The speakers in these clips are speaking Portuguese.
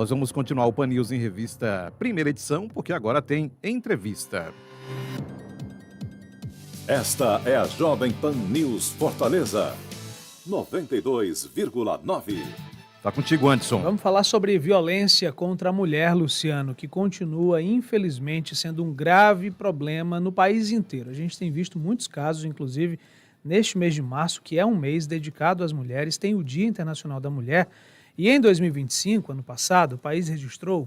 Nós vamos continuar o Pan News em Revista, primeira edição, porque agora tem entrevista. Esta é a Jovem Pan News Fortaleza, 92,9. Tá contigo, Anderson. Vamos falar sobre violência contra a mulher, Luciano, que continua, infelizmente, sendo um grave problema no país inteiro. A gente tem visto muitos casos, inclusive neste mês de março, que é um mês dedicado às mulheres, tem o Dia Internacional da Mulher, e em 2025, ano passado, o país registrou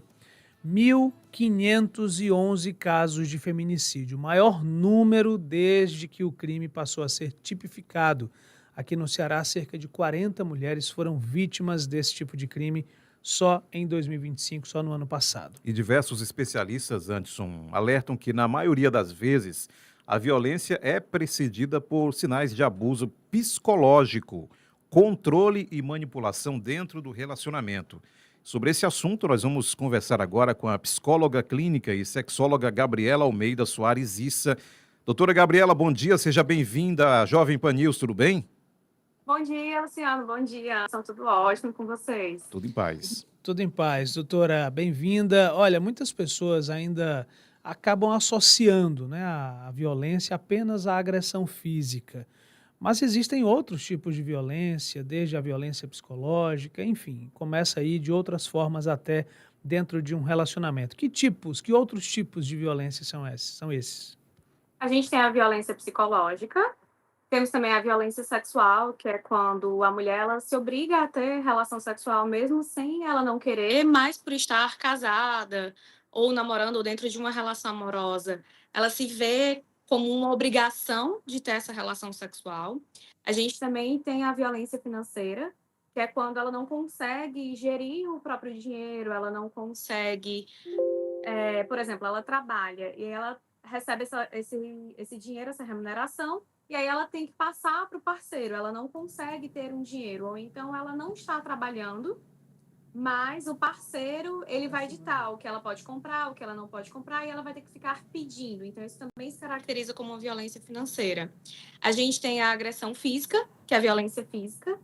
1.511 casos de feminicídio, o maior número desde que o crime passou a ser tipificado. Aqui no Ceará, cerca de 40 mulheres foram vítimas desse tipo de crime só em 2025, só no ano passado. E diversos especialistas, Anderson, alertam que, na maioria das vezes, a violência é precedida por sinais de abuso psicológico, controle e manipulação dentro do relacionamento. Sobre esse assunto, nós vamos conversar agora com a psicóloga clínica e sexóloga Gabriela Almeida Soares Issa. Doutora Gabriela, bom dia, seja bem-vinda à Jovem Pan News, tudo bem? Bom dia, Luciano. Bom dia. São tudo ótimo com vocês. Tudo em paz. Tudo em paz, doutora, bem-vinda. Olha, muitas pessoas ainda acabam associando, né, a violência apenas à agressão física. Mas existem outros tipos de violência, desde a violência psicológica, enfim, começa aí de outras formas até dentro de um relacionamento. Que outros tipos de violência são esses? A gente tem a violência psicológica, temos também a violência sexual, que é quando a mulher ela se obriga a ter relação sexual mesmo sem ela não querer, mas por estar casada ou namorando ou dentro de uma relação amorosa. Ela se vê como uma obrigação de ter essa relação sexual. A gente também tem a violência financeira, que é quando ela não consegue gerir o próprio dinheiro, ela não consegue, por exemplo, ela trabalha e ela recebe esse dinheiro, essa remuneração, e aí ela tem que passar para o parceiro, ela não consegue ter um dinheiro, ou então ela não está trabalhando, mas o parceiro, ele vai ditar o que ela pode comprar, o que ela não pode comprar, e ela vai ter que ficar pedindo. Então, isso também se caracteriza como uma violência financeira. A gente tem a agressão física, que é a violência física,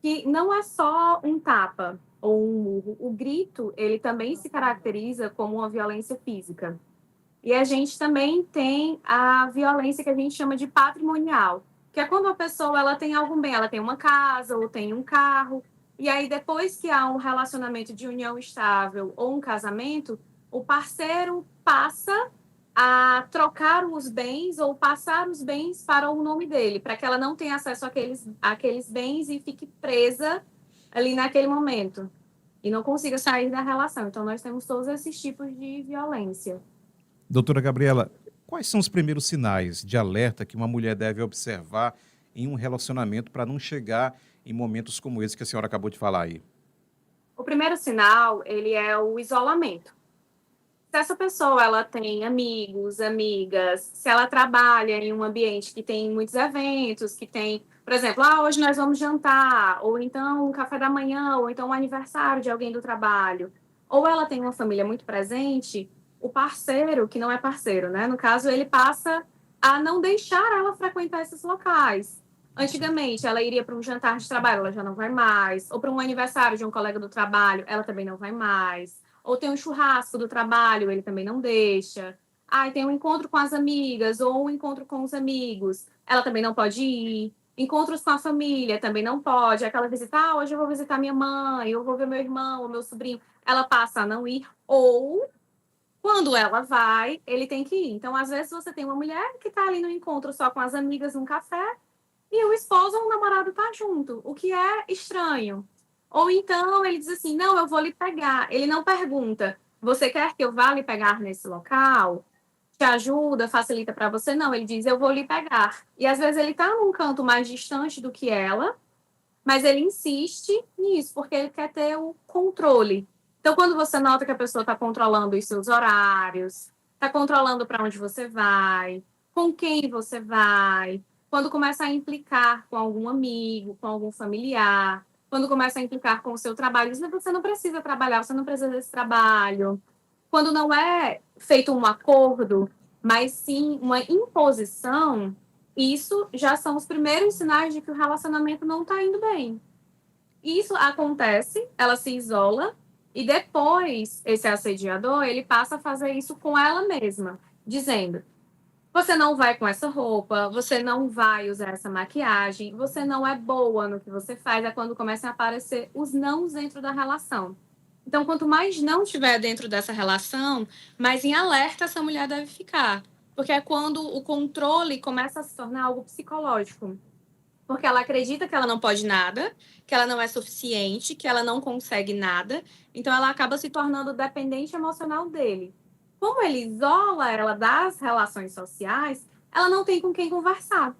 que não é só um tapa ou um murro. O grito, ele também se caracteriza como uma violência física. E a gente também tem a violência que a gente chama de patrimonial, que é quando a pessoa ela tem algum bem, ela tem uma casa ou tem um carro, e aí depois que há um relacionamento de união estável ou um casamento, o parceiro passa a trocar os bens ou passar os bens para o nome dele, para que ela não tenha acesso àqueles bens e fique presa ali naquele momento e não consiga sair da relação. Então, nós temos todos esses tipos de violência. Doutora Gabriela, quais são os primeiros sinais de alerta que uma mulher deve observar em um relacionamento para não chegar em momentos como esse que a senhora acabou de falar aí? O primeiro sinal, ele é o isolamento. Se essa pessoa ela tem amigos, amigas, se ela trabalha em um ambiente que tem muitos eventos, que tem, por exemplo, hoje nós vamos jantar, ou então um café da manhã, ou então um aniversário de alguém do trabalho, ou ela tem uma família muito presente, o parceiro, que não é parceiro, né? No caso, ele passa a não deixar ela frequentar esses locais. Antigamente, ela iria para um jantar de trabalho, ela já não vai mais, ou para um aniversário de um colega do trabalho, ela também não vai mais. Ou tem um churrasco do trabalho, ele também não deixa. Tem um encontro com as amigas ou um encontro com os amigos, ela também não pode ir. Encontros com a família também não pode. Aquela visita, hoje eu vou visitar minha mãe, eu vou ver meu irmão ou meu sobrinho. Ela passa a não ir. Ou, quando ela vai, ele tem que ir. Então, às vezes, você tem uma mulher que está ali no encontro só com as amigas num café e o esposo ou o namorado está junto, o que é estranho. Ou então ele diz assim, não, eu vou lhe pegar. Ele não pergunta, você quer que eu vá lhe pegar nesse local? Te ajuda, facilita para você? Não, ele diz, eu vou lhe pegar. E às vezes ele está num canto mais distante do que ela, mas ele insiste nisso, porque ele quer ter o controle. Então, quando você nota que a pessoa está controlando os seus horários, está controlando para onde você vai, com quem você vai, quando começa a implicar com algum amigo, com algum familiar, quando começa a implicar com o seu trabalho, você não precisa trabalhar, você não precisa desse trabalho. Quando não é feito um acordo, mas sim uma imposição, isso já são os primeiros sinais de que o relacionamento não está indo bem. Isso acontece, ela se isola, E depois, esse assediador, ele passa a fazer isso com ela mesma, dizendo: você não vai com essa roupa, você não vai usar essa maquiagem, você não é boa no que você faz. É quando começam a aparecer os nãos dentro da relação. Então, quanto mais não tiver dentro dessa relação, mais em alerta essa mulher deve ficar. Porque é quando o controle começa a se tornar algo psicológico. Porque ela acredita que ela não pode nada, que ela não é suficiente, que ela não consegue nada. Então, ela acaba se tornando dependente emocional dele. Como ele isola ela das relações sociais, ela não tem com quem conversar.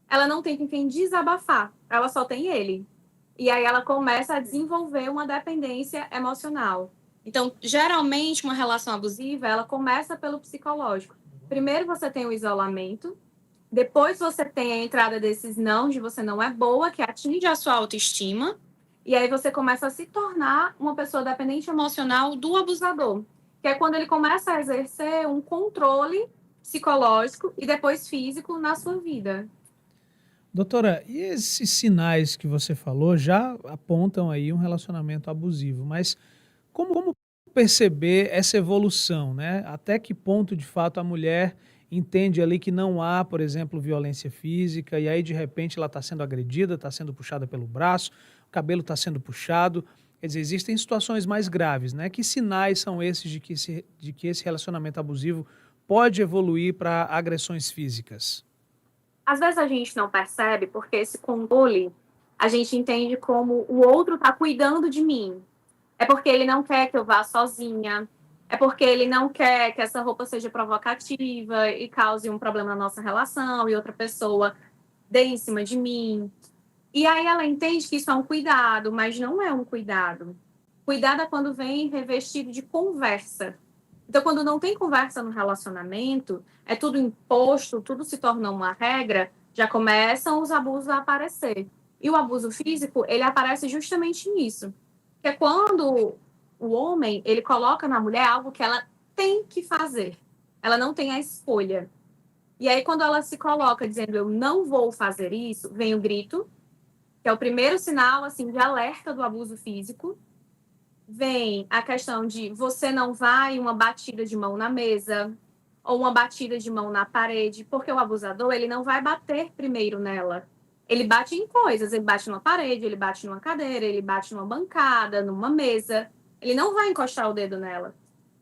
Ela não tem com quem desabafar. Ela só tem ele. E aí ela começa a desenvolver uma dependência emocional. Então, geralmente, uma relação abusiva, ela começa pelo psicológico. Primeiro você tem o isolamento, depois você tem a entrada desses não, de você não é boa, que atinge a sua autoestima, e aí você começa a se tornar uma pessoa dependente emocional do abusador, que é quando ele começa a exercer um controle psicológico e depois físico na sua vida. Doutora, e esses sinais que você falou já apontam aí um relacionamento abusivo, mas como perceber essa evolução, né? Até que ponto, de fato, a mulher entende ali que não há, por exemplo, violência física, e aí, de repente, ela está sendo agredida, está sendo puxada pelo braço, o cabelo está sendo puxado. Quer dizer, existem situações mais graves, né? Que sinais são esses de que esse relacionamento abusivo pode evoluir para agressões físicas? Às vezes a gente não percebe porque esse controle a gente entende como o outro está cuidando de mim. É porque ele não quer que eu vá sozinha. É porque ele não quer que essa roupa seja provocativa e cause um problema na nossa relação e outra pessoa dê em cima de mim. E aí ela entende que isso é um cuidado, mas não é um cuidado. Cuidado é quando vem revestido de conversa. Então, quando não tem conversa no relacionamento, é tudo imposto, tudo se torna uma regra, já começam os abusos a aparecer. E o abuso físico, ele aparece justamente nisso. Que é quando o homem, ele coloca na mulher algo que ela tem que fazer. Ela não tem a escolha. E aí, quando ela se coloca dizendo, eu não vou fazer isso, vem o grito, que é o primeiro sinal, assim, de alerta do abuso físico. Vem a questão de você não vai uma batida de mão na mesa ou uma batida de mão na parede, porque o abusador, ele não vai bater primeiro nela. Ele bate em coisas, ele bate numa parede, ele bate numa cadeira, ele bate numa bancada, numa mesa. Ele não vai encostar o dedo nela.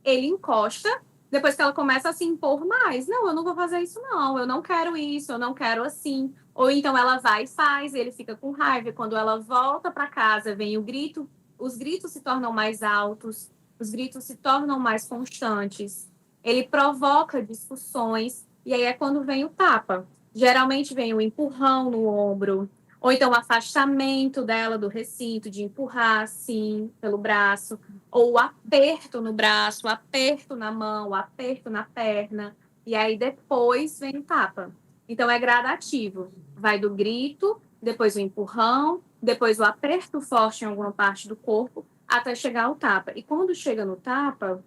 Ele encosta, depois que ela começa a se impor mais. Não, eu não vou fazer isso não, eu não quero isso, eu não quero assim. Ou então ela vai e faz, ele fica com raiva. E quando ela volta para casa, vem o grito, os gritos se tornam mais altos, os gritos se tornam mais constantes. Ele provoca discussões, e aí é quando vem o tapa. Geralmente vem o empurrão no ombro, ou então o afastamento dela do recinto, de empurrar assim pelo braço, ou o aperto no braço, o aperto na mão, o aperto na perna, e aí depois vem o tapa. Então é gradativo. Vai do grito, depois o empurrão, depois o aperto forte em alguma parte do corpo, até chegar ao tapa. E quando chega no tapa,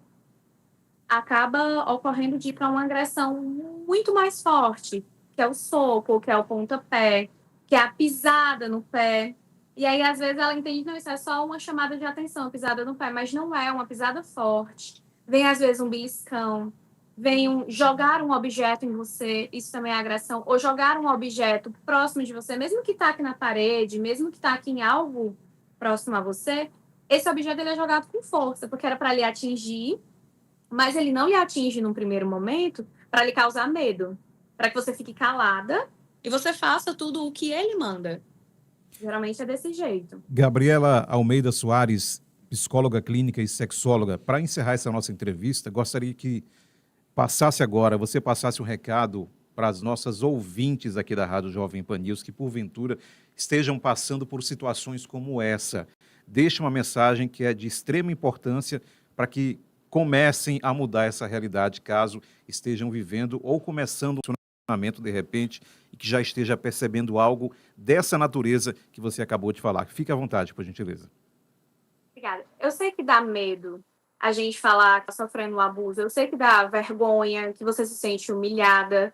acaba ocorrendo de ir para uma agressão muito mais forte, que é o soco, que é o pontapé, que é a pisada no pé. E aí, às vezes, ela entende, não, isso é só uma chamada de atenção, pisada no pé, mas não é uma pisada forte. Vem, às vezes, um beliscão, vem jogar um objeto em você, isso também é agressão, ou jogar um objeto próximo de você, mesmo que está aqui na parede, mesmo que está aqui em algo próximo a você, esse objeto ele é jogado com força, porque era para lhe atingir, mas ele não lhe atinge num primeiro momento para lhe causar medo, para que você fique calada e você faça tudo o que ele manda. Geralmente é desse jeito. Gabriela Almeida Soares, psicóloga clínica e sexóloga, para encerrar essa nossa entrevista, gostaria que você passasse um recado para as nossas ouvintes aqui da Rádio Jovem Pan News que, porventura, estejam passando por situações como essa. Deixe uma mensagem que é de extrema importância para que comecem a mudar essa realidade, caso estejam vivendo ou começando um relacionamento de repente e que já esteja percebendo algo dessa natureza que você acabou de falar. Fique à vontade, por gentileza. Obrigada. Eu sei que dá medo a gente falar que está sofrendo um abuso. Eu sei que dá vergonha, que você se sente humilhada.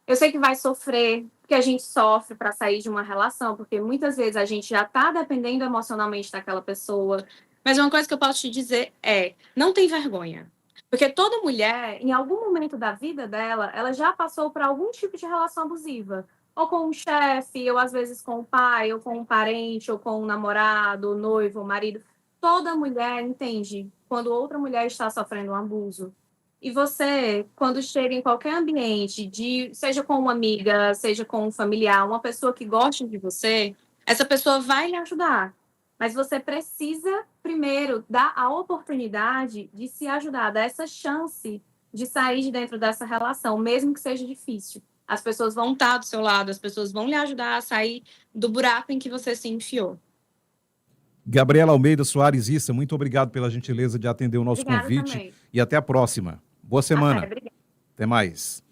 Eu sei que vai sofrer, porque a gente sofre para sair de uma relação, porque muitas vezes a gente já está dependendo emocionalmente daquela pessoa. Mas uma coisa que eu posso te dizer é, não tem vergonha. Porque toda mulher, em algum momento da vida dela, ela já passou por algum tipo de relação abusiva. Ou com um chefe, ou às vezes com o pai, ou com um parente, ou com um namorado, o noivo, o marido. Toda mulher entende quando outra mulher está sofrendo um abuso. E você, quando chega em qualquer ambiente, seja com uma amiga, seja com um familiar, uma pessoa que gosta de você, essa pessoa vai lhe ajudar. Mas você precisa, primeiro, dar a oportunidade de se ajudar, dar essa chance de sair de dentro dessa relação, mesmo que seja difícil. As pessoas vão estar do seu lado, as pessoas vão lhe ajudar a sair do buraco em que você se enfiou. Gabriela Almeida Soares Issa, muito obrigado pela gentileza de atender o nosso Obrigada convite também. e até a próxima. Boa Até, semana. obrigada. Até mais.